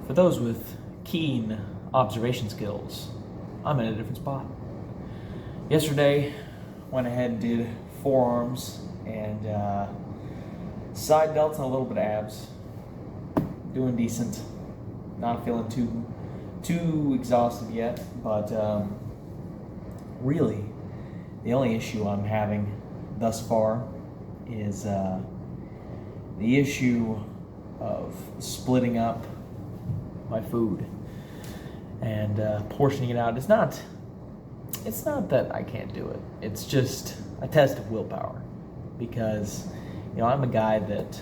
For those with keen observation skills, I'm in a different spot. Yesterday, went ahead and did forearms and side delts and a little bit of abs. Doing decent. Not feeling too exhausted yet, but really, the only issue I'm having thus far is the issue of splitting up my food and portioning it out. It's not that I can't do it. It's just a test of willpower, because I'm a guy that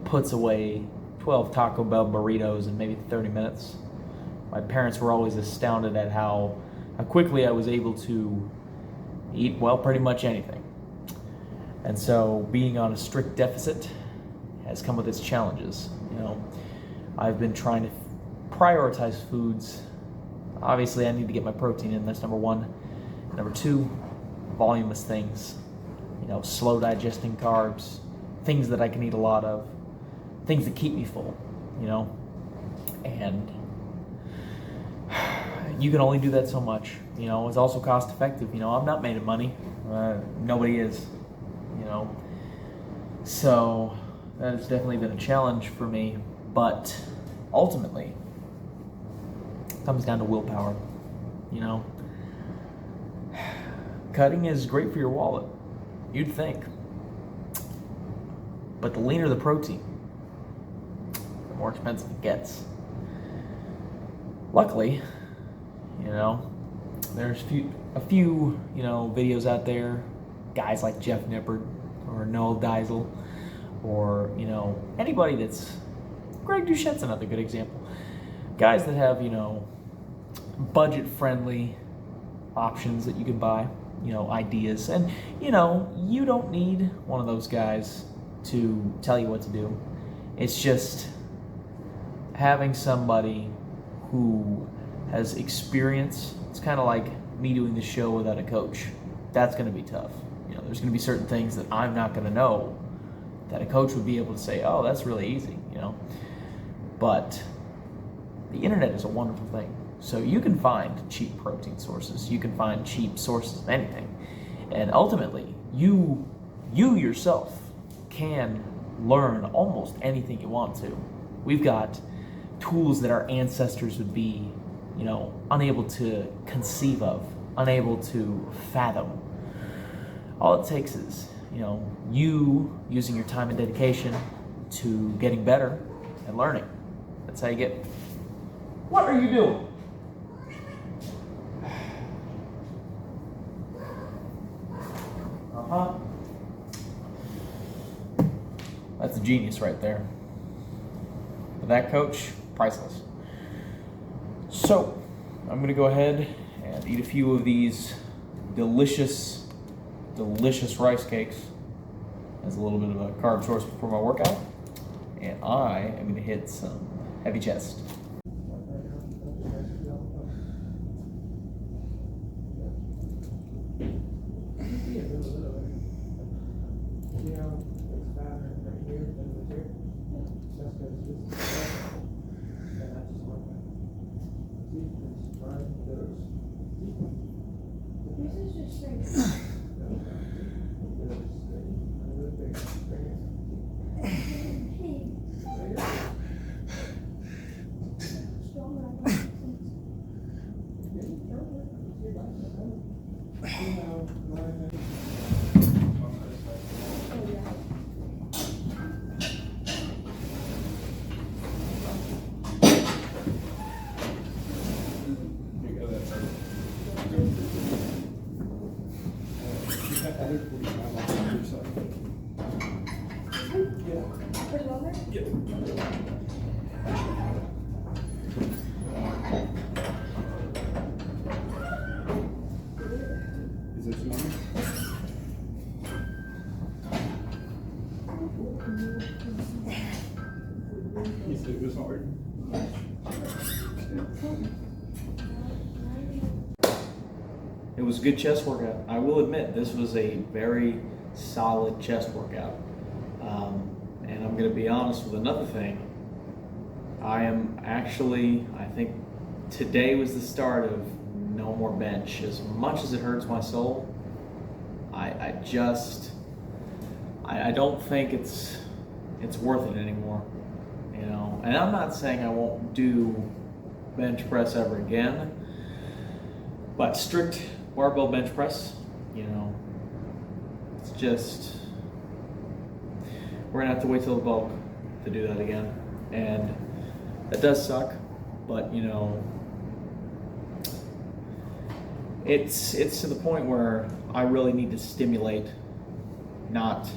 puts away 12 Taco Bell burritos in maybe 30 minutes. My parents were always astounded at how quickly I was able to eat, well, pretty much anything. And so being on a strict deficit has come with its challenges. I've been trying to prioritize foods. Obviously, I need to get my protein in. That's number one. Number two, voluminous things. Slow digesting carbs, things that I can eat a lot of, things that keep me full. And you can only do that so much. It's also cost effective. I'm not made of money. Nobody is. So that has definitely been a challenge for me. But ultimately, it comes down to willpower. Cutting is great for your wallet, you'd think. But the leaner the protein, the more expensive it gets. Luckily, there's a few videos out there, guys like Jeff Nippard or Noel Geisel, or anybody that's Greg Duchette's another good example. Guys that have budget-friendly options that you can buy, ideas, and you don't need one of those guys to tell you what to do. It's just having somebody who has experience. It's kind of like me doing the show without a coach. That's going to be tough. There's going to be certain things that I'm not going to know that a coach would be able to say, oh, that's really easy, But the internet is a wonderful thing. So you can find cheap protein sources. You can find cheap sources of anything. And ultimately, you yourself can learn almost anything you want to. We've got tools that our ancestors would be, unable to conceive of, unable to fathom. All it takes is, you using your time and dedication to getting better and learning. That's how you get. What are you doing? That's a genius right there. But that coach, priceless. So, I'm going to go ahead and eat a few of these delicious rice cakes as a little bit of a carb source before my workout. And I am going to hit some heavy chest. It was hard. It was a good chest workout. I will admit, this was a very solid chest workout. And I'm going to be honest with another thing. I think today was the start of no more bench. As much as it hurts my soul, I don't think it's worth it anymore. You know, and I'm not saying I won't do bench press ever again, but strict barbell bench press, you know, it's just, we're gonna have to wait till the bulk to do that again. And that does suck, but you know, it's to the point where I really need to stimulate, not,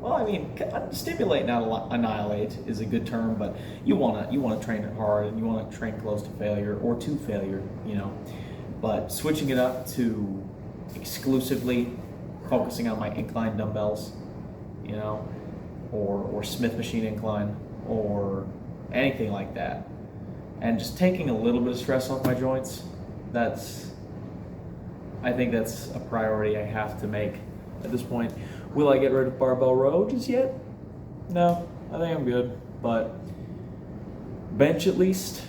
well, I mean, stimulate, not annihilate is a good term, but you wanna train it hard and you wanna train close to failure or to failure, you know. But switching it up to exclusively focusing on my incline dumbbells, you know, or Smith machine incline or anything like that, and just taking a little bit of stress off my joints, I think that's a priority I have to make at this point. Will I get rid of barbell row just yet? No, I think I'm good. But bench, at least,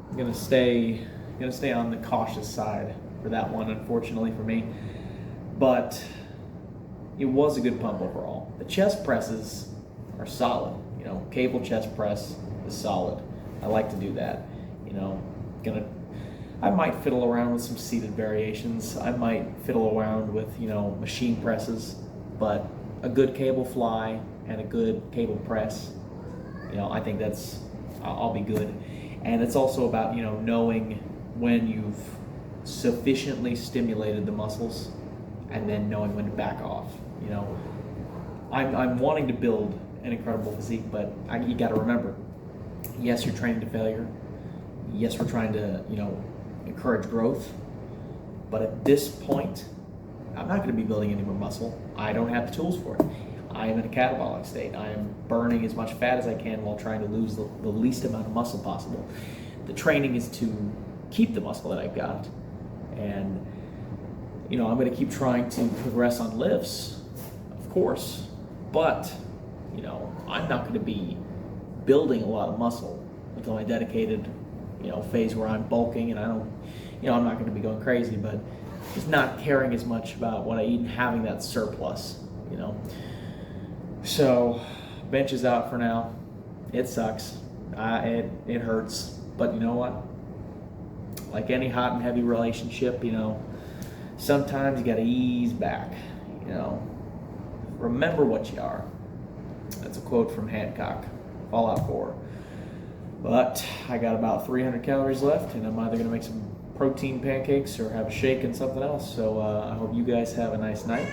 I'm gonna stay on the cautious side for that one, unfortunately for me. But it was a good pump overall. The chest presses are solid. You know, cable chest press is solid. I like to do that. You know, I might fiddle around with some seated variations. I might fiddle around with, you know, machine presses, but a good cable fly and a good cable press, you know, I think I'll be good. And it's also about, you know, knowing when you've sufficiently stimulated the muscles and then knowing when to back off. You know, I'm wanting to build an incredible physique, but you got to remember, yes, you're training to failure. Yes, we're trying to, you know, encourage growth. But at this point, I'm not going to be building any more muscle. I don't have the tools for it. I am in a catabolic state. I am burning as much fat as I can while trying to lose the least amount of muscle possible. The training is to keep the muscle that I've got. And, you know, I'm going to keep trying to progress on lifts, of course, but, you know, I'm not going to be building a lot of muscle until my dedicated, you know, phase where I'm bulking, and I'm not going to be going crazy, but just not caring as much about what I eat and having that surplus, you know. So bench is out for now. It sucks. It hurts, but you know what? Like any hot and heavy relationship, you know, sometimes you got to ease back. You know, remember what you are. That's a quote from Hancock, Fallout 4. But I got about 300 calories left, and I'm either going to make some protein pancakes or have a shake and something else. So I hope you guys have a nice night.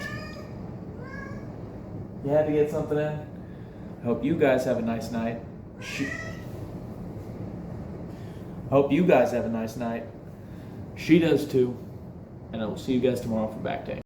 You had to get something in? I hope you guys have a nice night. Hope you guys have a nice night. She does too. And I will see you guys tomorrow for back day.